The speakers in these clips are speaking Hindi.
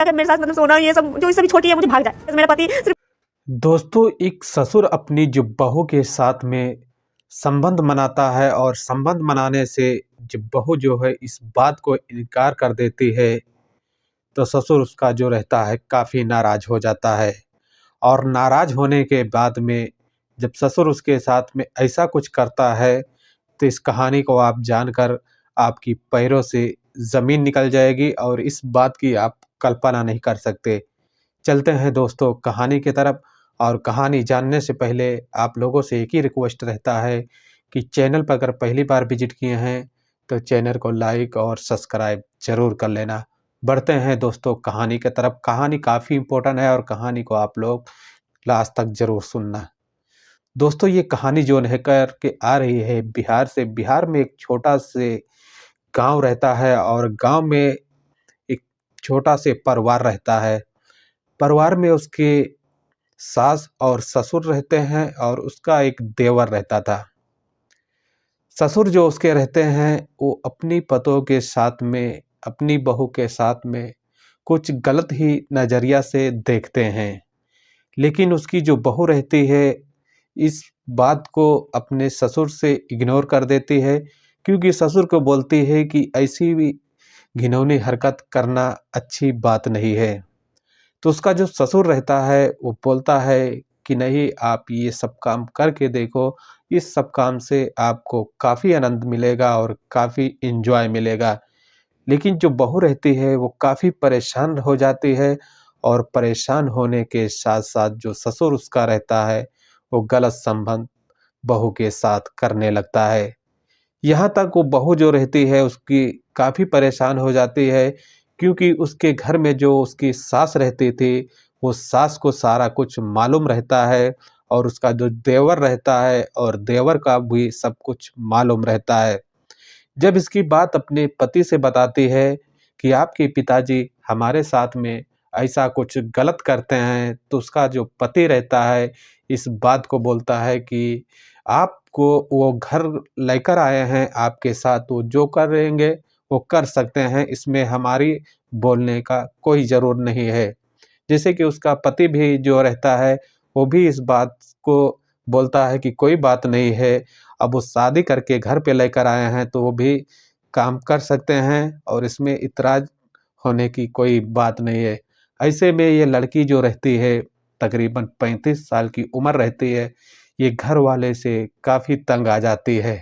अगर मेरे साथ मतलब सोना ये सब जो इससे भी छोटी है मुझे भाग जाए, मेरा पति सिर्फ। दोस्तों, एक ससुर अपनी जो बहू के साथ में संबंध मनाता है और संबंध मनाने से जब बहू जो है इस बात को इनकार कर देती है, तो ससुर उसका जो रहता है काफ़ी नाराज़ हो जाता है। और नाराज़ होने के बाद में जब ससुर उसके साथ में ऐसा कुछ करता है, तो इस कहानी को आप जानकर आपकी पैरों से ज़मीन निकल जाएगी और इस बात की आप कल्पना नहीं कर सकते। चलते हैं दोस्तों कहानी की तरफ। और कहानी जानने से पहले आप लोगों से एक ही रिक्वेस्ट रहता है कि चैनल पर अगर पहली बार विजिट किए हैं तो चैनल को लाइक और सब्सक्राइब ज़रूर कर लेना। बढ़ते हैं दोस्तों कहानी की तरफ। कहानी काफ़ी इम्पोर्टेंट है और कहानी को आप लोग लास्ट तक ज़रूर सुनना। दोस्तों, ये कहानी जो है कर के आ रही है बिहार से। बिहार में एक छोटा से गांव रहता है और गांव में एक छोटा से परिवार रहता है। परिवार में उसके सास और ससुर रहते हैं और उसका एक देवर रहता था। ससुर जो उसके रहते हैं वो अपनी पतों के साथ में, अपनी बहू के साथ में कुछ गलत ही नज़रिया से देखते हैं। लेकिन उसकी जो बहू रहती है इस बात को अपने ससुर से इग्नोर कर देती है, क्योंकि ससुर को बोलती है कि ऐसी भी घिनौनी हरकत करना अच्छी बात नहीं है। तो उसका जो ससुर रहता है वो बोलता है कि नहीं, आप ये सब काम करके देखो, इस सब काम से आपको काफ़ी आनंद मिलेगा और काफ़ी एंजॉय मिलेगा। लेकिन जो बहू रहती है वो काफ़ी परेशान हो जाती है और परेशान होने के साथ साथ जो ससुर उसका रहता है वो गलत संबंध बहू के साथ करने लगता है। यहाँ तक वो बहू जो रहती है उसकी काफ़ी परेशान हो जाती है, क्योंकि उसके घर में जो उसकी सास रहती थी, वो सास को सारा कुछ मालूम रहता है और उसका जो देवर रहता है और देवर का भी सब कुछ मालूम रहता है। जब इसकी बात अपने पति से बताती है कि आपके पिताजी हमारे साथ में ऐसा कुछ गलत करते हैं, तो उसका जो पति रहता है इस बात को बोलता है कि आपको वो घर लेकर आए हैं आपके साथ, वो जो करेंगे वो कर सकते हैं, इसमें हमारी बोलने का कोई ज़रूर नहीं है। जैसे कि उसका पति भी जो रहता है वो भी इस बात को बोलता है कि कोई बात नहीं है, अब वो शादी करके घर पे लेकर आए हैं तो वो भी काम कर सकते हैं और इसमें इतराज़ होने की कोई बात नहीं है। ऐसे में ये लड़की जो रहती है तकरीबन 35 साल की उम्र रहती है, ये घर वाले से काफ़ी तंग आ जाती है।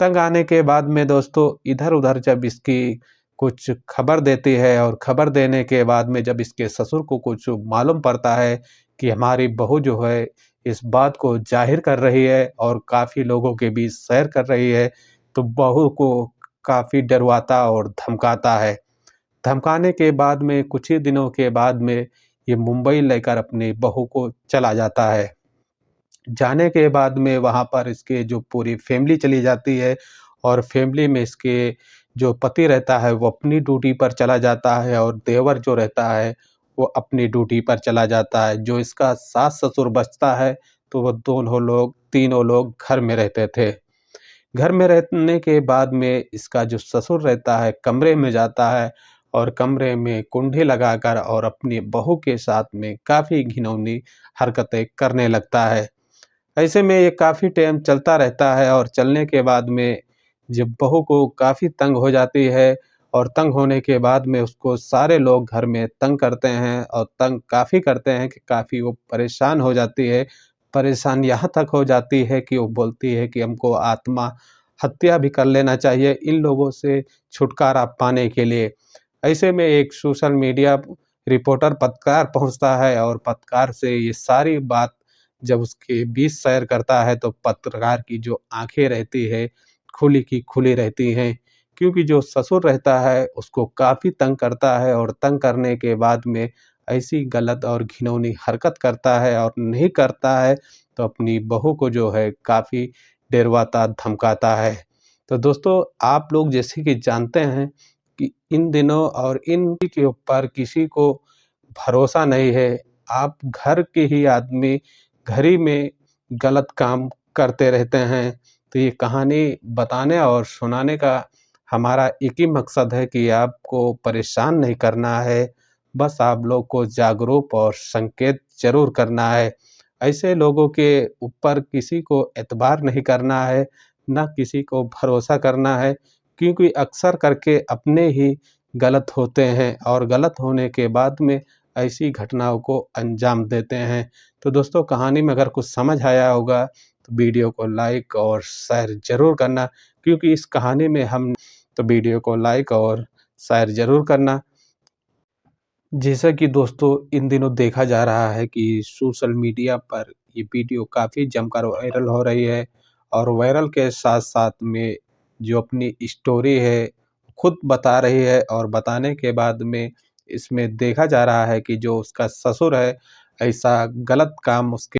तंग आने के बाद में दोस्तों इधर-उधर जब इसकी कुछ खबर देती है और खबर देने के बाद में जब इसके ससुर को कुछ मालूम पड़ता है कि हमारी बहू जो है इस बात को ज़ाहिर कर रही है और काफ़ी लोगों के बीच शेयर कर रही है, तो बहू को काफ़ी डरवाता और धमकाता है। धमकाने के बाद में कुछ ही दिनों के बाद में ये मुंबई लेकर अपनी बहू को चला जाता है। जाने के बाद में वहाँ पर इसके जो पूरी फैमिली चली जाती है और फैमिली में इसके जो पति रहता है वो अपनी ड्यूटी पर चला जाता है और देवर जो रहता है वो अपनी ड्यूटी पर चला जाता है। जो इसका सास-ससुर बचता है तो वो दोनों लोग, तीनों लोग घर में रहते थे। घर में रहने के बाद में इसका जो ससुर रहता है कमरे में जाता है और कमरे में कुंडी लगाकर और अपनी बहू के साथ में काफ़ी घिनौनी हरकतें करने लगता है। ऐसे में ये काफ़ी टाइम चलता रहता है और चलने के बाद में जब बहू को काफ़ी तंग हो जाती है और तंग होने के बाद में उसको सारे लोग घर में तंग करते हैं और तंग काफ़ी करते हैं कि काफ़ी वो परेशान हो जाती है। परेशान यहाँ तक हो जाती है कि वो बोलती है कि हमको आत्महत्या भी कर लेना चाहिए इन लोगों से छुटकारा पाने के लिए। ऐसे में एक सोशल मीडिया रिपोर्टर पत्रकार पहुँचता है और पत्रकार से ये सारी बात जब उसके बीच शेयर करता है तो पत्रकार की जो आँखें रहती है खुली की खुली रहती हैं, क्योंकि जो ससुर रहता है उसको काफ़ी तंग करता है और तंग करने के बाद में ऐसी गलत और घिनौनी हरकत करता है और नहीं करता है तो अपनी बहू को जो है काफ़ी डरवाता धमकाता है। तो दोस्तों, आप लोग जैसे कि जानते हैं कि इन दिनों और इन के ऊपर किसी को भरोसा नहीं है। आप घर के ही आदमी घर ही में गलत काम करते रहते हैं। तो ये कहानी बताने और सुनाने का हमारा एक ही मकसद है कि आपको परेशान नहीं करना है बस आप लोग को जागरूक और संकेत ज़रूर करना है। ऐसे लोगों के ऊपर किसी को एतबार नहीं करना है, ना किसी को भरोसा करना है, क्योंकि अक्सर करके अपने ही गलत होते हैं और गलत होने के बाद में ऐसी घटनाओं को अंजाम देते हैं। तो दोस्तों, कहानी में अगर कुछ समझ आया होगा तो वीडियो को लाइक और शेयर ज़रूर करना, क्योंकि इस कहानी में हम तो वीडियो को लाइक और शेयर ज़रूर करना। जैसा कि दोस्तों, इन दिनों देखा जा रहा है कि सोशल मीडिया पर ये वीडियो काफ़ी जमकर वायरल हो रही है और वायरल के साथ-साथ में जो अपनी स्टोरी है, खुद बता रही है और बताने के बाद में इसमें देखा जा रहा है कि जो उसका ससुर है, ऐसा गलत काम उसके